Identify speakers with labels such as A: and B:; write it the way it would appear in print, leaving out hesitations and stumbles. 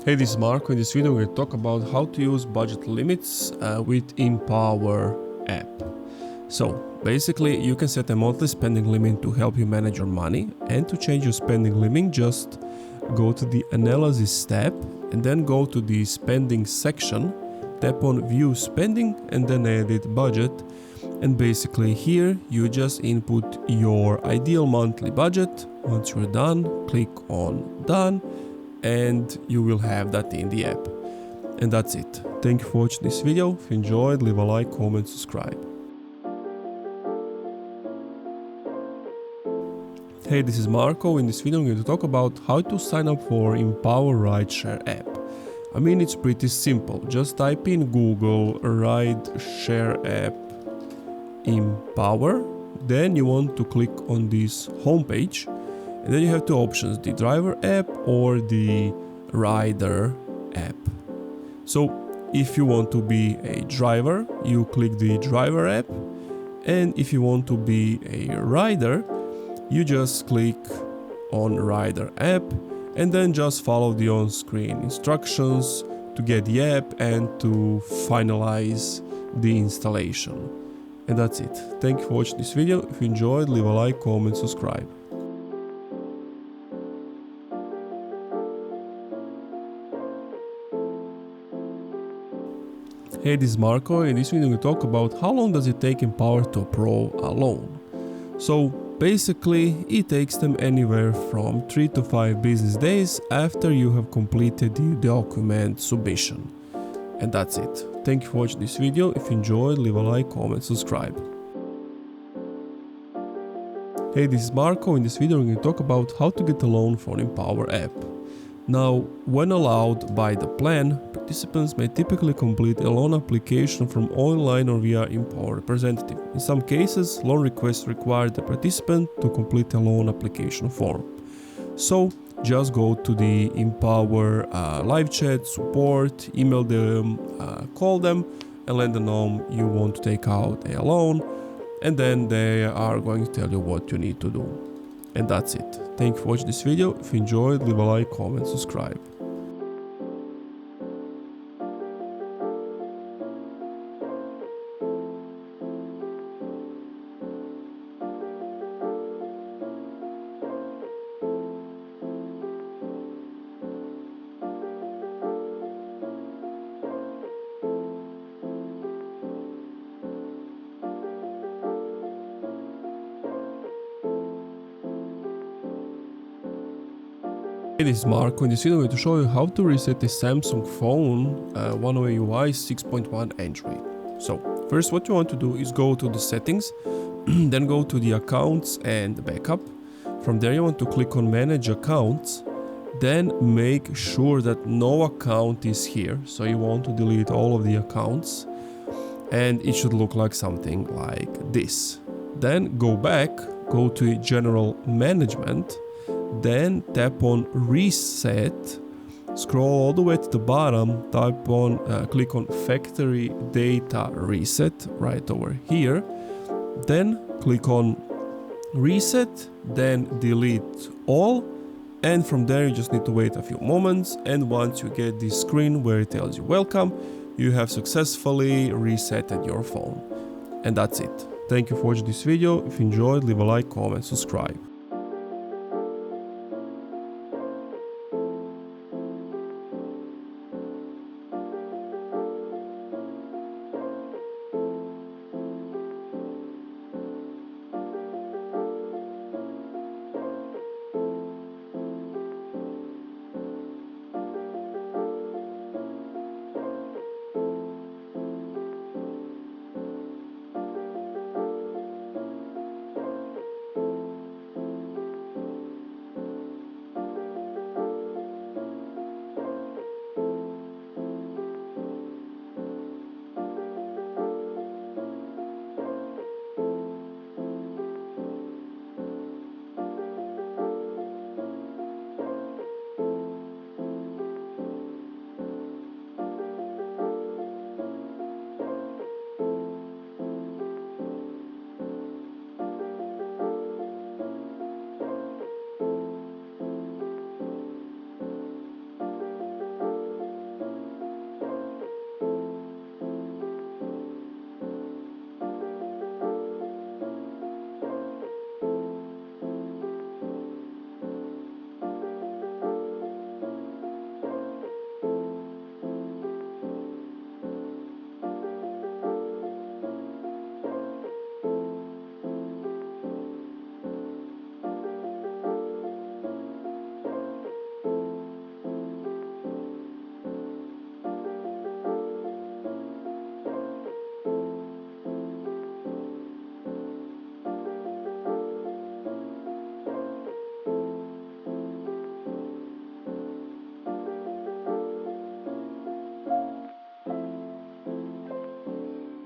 A: Hey, this is Marko. In this video we're going to talk about how to use budget limits with Empower app. So basically you can set a monthly spending limit to help you manage your money, and to change your spending limit just go to the analysis tab and then go to the spending section, tap on view spending and then edit budget, and basically here you just input your ideal monthly budget. Once you're done, click on done and you will have that in the app. And that's it. Thank you for watching this video. If you enjoyed, leave a like, comment, subscribe. Hey, this is Marko. In this video I'm going to talk about how to sign up for Empower Rideshare app. I mean, it's pretty simple. Just type in Google Rideshare app Empower. Then you want to click on this homepage. And then you have two options, the driver app or the rider app. So if you want to be a driver, you click the driver app. And if you want to be a rider, you just click on rider app and then just follow the on-screen instructions to get the app and to finalize the installation. And that's it. Thank you for watching this video. If you enjoyed, leave a like, comment, subscribe. Hey, this is Marko. In this video we talk about how long does it take Empower to approve a loan. So basically it takes them anywhere from 3 to 5 business days after you have completed the document submission. And that's it. Thank you for watching this video. If you enjoyed, leave a like, comment, subscribe. Hey, this is Marko. In this video we're going to talk about how to get a loan for Empower app. Now, when allowed by the plan, participants may typically complete a loan application from online or via Empower representative. In some cases, loan requests require the participant to complete a loan application form. So just go to the Empower live chat, support, email them, call them and let them know you want to take out a loan, and then they are going to tell you what you need to do. And that's it. Thank you for watching this video. If you enjoyed, leave a like, comment, subscribe. Hey, this is Marko. In this video I'm going to show you how to reset a Samsung phone One UI 6.1 Android. So first what you want to do is go to the settings, then go to the accounts and backup. From there you want to click on manage accounts, then make sure that no account is here. So you want to delete all of the accounts and it should look like something like this. Then go back, go to general management, then tap on reset, scroll all the way to the bottom, click on factory data reset right over here, then click on reset, then delete all, and from there you just need to wait a few moments, and once you get this screen where it tells you welcome, you have successfully resetted your phone. And that's it. Thank you for watching this video. If you enjoyed, leave a like, comment, subscribe.